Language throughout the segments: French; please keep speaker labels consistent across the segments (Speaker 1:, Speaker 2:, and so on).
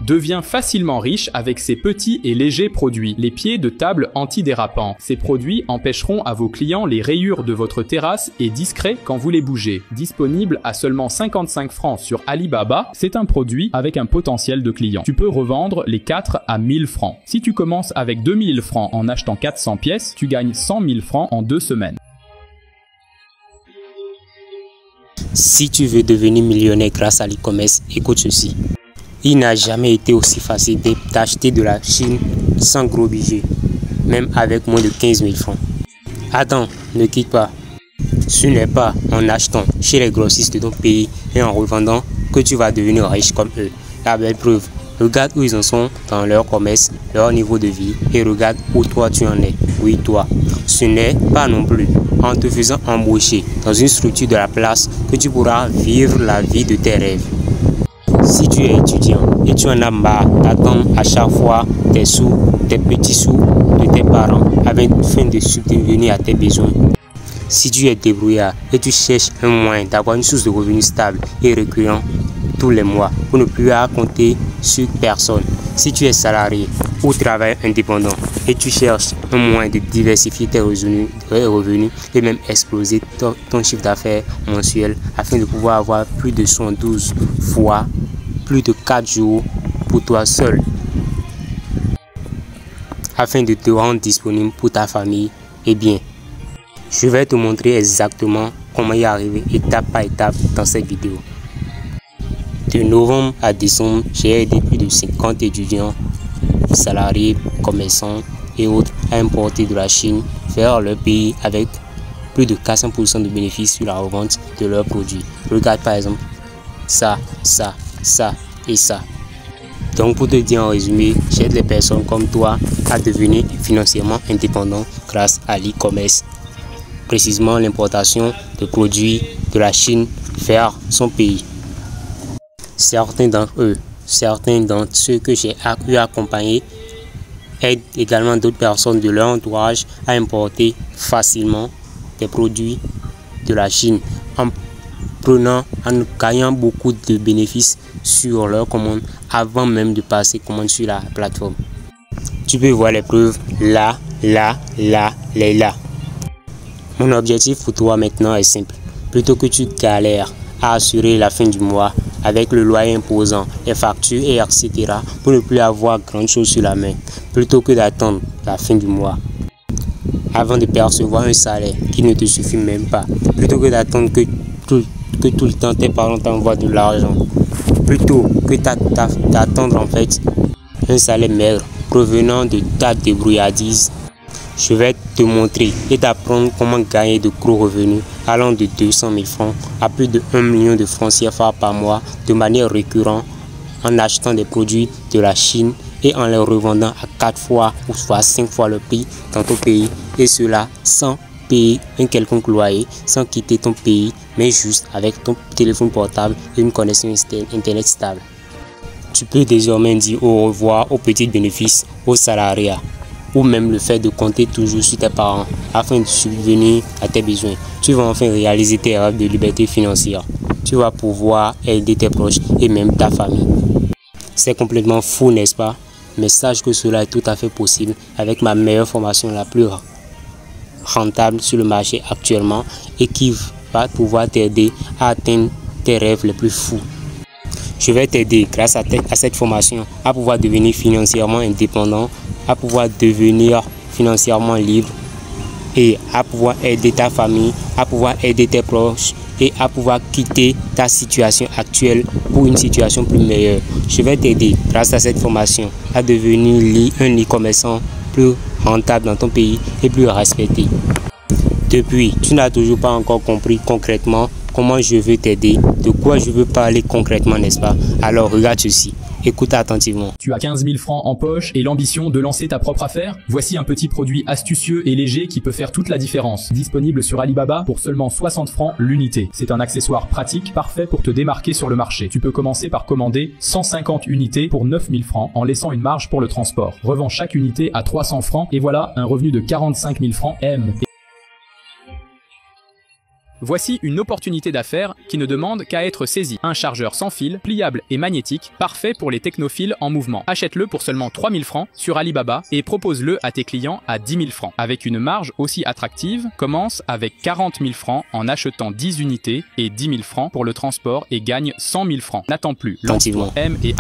Speaker 1: Deviens facilement riche avec ces petits et légers produits. Les pieds de table antidérapants. Ces produits empêcheront à vos clients les rayures de votre terrasse et discrets quand vous les bougez. Disponible à seulement 55 francs sur Alibaba, c'est un produit avec un potentiel de clients. Tu peux revendre les 4 à 1000 francs. Si tu commences avec 2000 francs en achetant 400 pièces, tu gagnes 100 000 francs en 2 semaines.
Speaker 2: Si tu veux devenir millionnaire grâce à l'e-commerce, écoute ceci. Il n'a jamais été aussi facile d'acheter de la Chine sans gros budget, même avec moins de 15 000 francs. Attends, ne quitte pas. Ce n'est pas en achetant chez les grossistes de ton pays et en revendant que tu vas devenir riche comme eux. La belle preuve, regarde où ils en sont dans leur commerce, leur niveau de vie et regarde où toi tu en es. Oui, toi. Ce n'est pas non plus en te faisant embaucher dans une structure de la place que tu pourras vivre la vie de tes rêves. Si tu es étudiant et tu en as marre d'attendre à chaque fois tes sous, tes petits sous de tes parents afin de subvenir à tes besoins. Si tu es débrouillard et tu cherches un moyen d'avoir une source de revenus stable et récurrent tous les mois pour ne plus compter sur personne. Si tu es salarié ou travailleur indépendant et tu cherches un moyen de diversifier tes revenus et même exploser ton chiffre d'affaires mensuel afin de pouvoir avoir plus de 112 fois plus de 4 jours pour toi seul afin de te rendre disponible pour ta famille, eh bien, je vais te montrer exactement comment y arriver étape par étape dans cette vidéo. De novembre à décembre, j'ai aidé plus de 50 étudiants, salariés, commerçants et autres à importer de la Chine vers leur pays avec plus de 400% de bénéfices sur la revente de leurs produits. Regarde par exemple ça et ça. Donc pour te dire en résumé, j'aide les personnes comme toi à devenir financièrement indépendants grâce à l'e-commerce, précisément l'importation de produits de la Chine vers son pays. Certains d'entre ceux que j'ai eu à accompagner aident également d'autres personnes de leur entourage à importer facilement des produits de la Chine en gagnant beaucoup de bénéfices sur leurs commandes avant même de passer commande sur la plateforme. Tu peux voir les preuves là. Mon objectif pour toi maintenant est simple. Plutôt que tu galères à assurer la fin du mois avec le loyer imposant, les factures et etc. pour ne plus avoir grand chose sur la main, plutôt que d'attendre la fin du mois avant de percevoir un salaire qui ne te suffit même pas, plutôt que d'attendre que tout le temps tes parents t'envoient de l'argent, plutôt que d'attendre en fait un salaire maigre provenant de ta débrouillardise. Je vais te montrer et t'apprendre comment gagner de gros revenus allant de 200 000 francs à plus de 1 million de francs CFA par mois de manière récurrente en achetant des produits de la Chine et en les revendant à 4 fois ou soit 5 fois le prix dans ton pays, et cela sans payer un quelconque loyer, sans quitter ton pays, mais juste avec ton téléphone portable et une connexion internet stable. Tu peux désormais dire au revoir aux petits bénéfices, aux salariés, ou même le fait de compter toujours sur tes parents afin de subvenir à tes besoins. Tu vas enfin réaliser tes rêves de liberté financière. Tu vas pouvoir aider tes proches et même ta famille. C'est complètement fou, n'est-ce pas? Mais sache que cela est tout à fait possible avec ma meilleure formation, la plus rentable sur le marché actuellement, et qui va pouvoir t'aider à atteindre tes rêves les plus fous. Je vais t'aider grâce à cette formation à pouvoir devenir financièrement indépendant, à pouvoir devenir financièrement libre et à pouvoir aider ta famille, à pouvoir aider tes proches et à pouvoir quitter ta situation actuelle pour une situation plus meilleure. Je vais t'aider grâce à cette formation à devenir un e-commerçant plus rentable dans ton pays et plus respecté. Depuis, tu n'as toujours pas encore compris concrètement comment je veux t'aider, de quoi je veux parler concrètement, n'est-ce pas? Alors regarde ceci. Écoute attentivement.
Speaker 1: Tu as 15 000 francs en poche et l'ambition de lancer ta propre affaire? Voici un petit produit astucieux et léger qui peut faire toute la différence. Disponible sur Alibaba pour seulement 60 francs l'unité. C'est un accessoire pratique, parfait pour te démarquer sur le marché. Tu peux commencer par commander 150 unités pour 9 000 francs en laissant une marge pour le transport. Revends chaque unité à 300 francs et voilà un revenu de 45 000 francs M. Voici une opportunité d'affaires qui ne demande qu'à être saisie. Un chargeur sans fil, pliable et magnétique, parfait pour les technophiles en mouvement. Achète-le pour seulement 3 000 francs sur Alibaba et propose-le à tes clients à 10 000 francs. Avec une marge aussi attractive, commence avec 40 000 francs en achetant 10 unités et 10 000 francs pour le transport et gagne 100 000 francs. N'attends plus. Lance-toi, aime et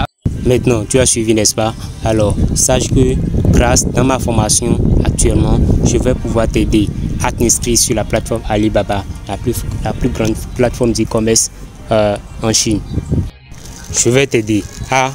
Speaker 2: Maintenant, tu as suivi, n'est-ce pas? Alors, sache que grâce à ma formation actuellement, je vais pouvoir t'aider à t'inscrire sur la plateforme Alibaba, la plus grande plateforme d'e-commerce en Chine. Je vais t'aider à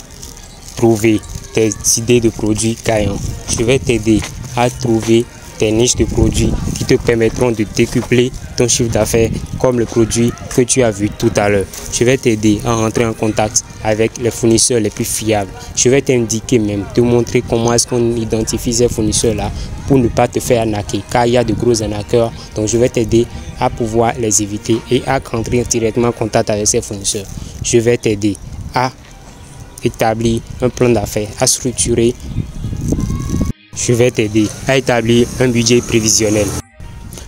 Speaker 2: trouver tes idées de produits gagnants. Je vais t'aider à trouver tes niches de produits qui te permettront de décupler ton chiffre d'affaires comme le produit que tu as vu tout à l'heure. Je vais t'aider à rentrer en contact avec les fournisseurs les plus fiables. Je vais t'indiquer même, te montrer comment est-ce qu'on identifie ces fournisseurs-là pour ne pas te faire arnaquer, car il y a de gros arnaqueurs. Donc je vais t'aider à pouvoir les éviter et à rentrer directement en contact avec ces fournisseurs. Je vais t'aider à établir un plan d'affaires, à structurer. Je vais t'aider à établir un budget prévisionnel.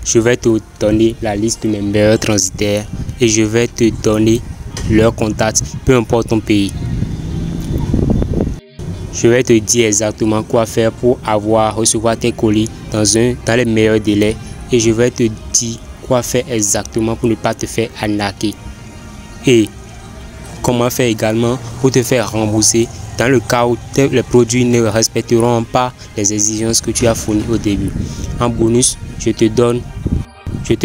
Speaker 2: Je vais te donner la liste de mes meilleurs transitaires et je vais te donner leurs contacts, peu importe ton pays. Je vais te dire exactement quoi faire pour recevoir tes colis dans les meilleurs délais et je vais te dire quoi faire exactement pour ne pas te faire arnaquer. Et comment faire également pour te faire rembourser dans le cas où les produits ne respecteront pas les exigences que tu as fournies au début. En bonus, je te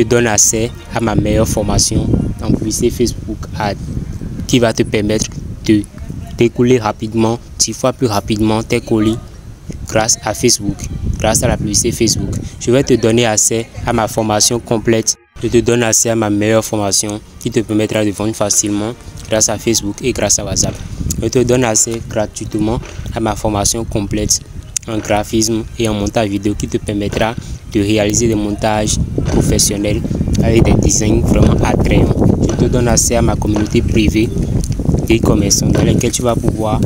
Speaker 2: donne accès à ma meilleure formation en publicité Facebook qui va te permettre de découler rapidement, 10 fois plus rapidement tes colis grâce à Facebook, grâce à la publicité Facebook. Je vais te donner accès à ma formation complète. Je te donne accès à ma meilleure formation qui te permettra de vendre facilement grâce à Facebook et grâce à WhatsApp. Je te donne accès gratuitement à ma formation complète en graphisme et en montage vidéo qui te permettra de réaliser des montages professionnels avec des designs vraiment attrayants. Je te donne accès à ma communauté privée d'e-commerce dans laquelle tu vas pouvoir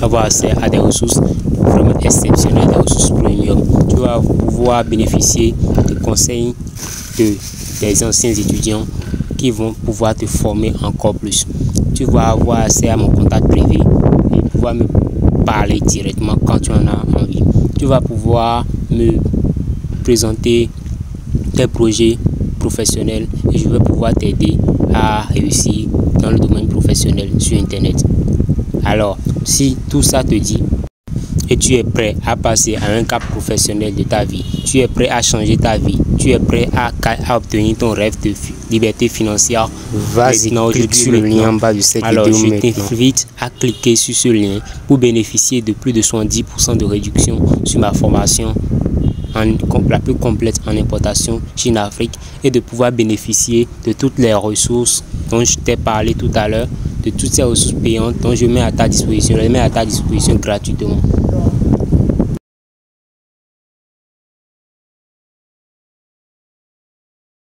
Speaker 2: avoir accès à des ressources vraiment exceptionnelles, des ressources premium. Tu vas pouvoir bénéficier de conseils des anciens étudiants qui vont pouvoir te former encore plus. Tu vas avoir accès à mon contact privé et pouvoir me parler directement quand tu en as envie. Tu vas pouvoir me présenter tes projets professionnels et je vais pouvoir t'aider à réussir dans le domaine professionnel sur Internet. Alors, si tout ça te dit et tu es prêt à passer à un cap professionnel de ta vie, tu es prêt à changer ta vie, tu es prêt à obtenir ton rêve de liberté financière, vas-y, clique sur le lien en bas de cette vidéo. Alors, je t'invite à cliquer sur ce lien pour bénéficier de plus de 70% de réduction sur ma formation la plus complète en importation Chine-Afrique et de pouvoir bénéficier de toutes les ressources dont je t'ai parlé tout à l'heure, de toutes ces ressources payantes dont je mets à ta disposition, gratuitement.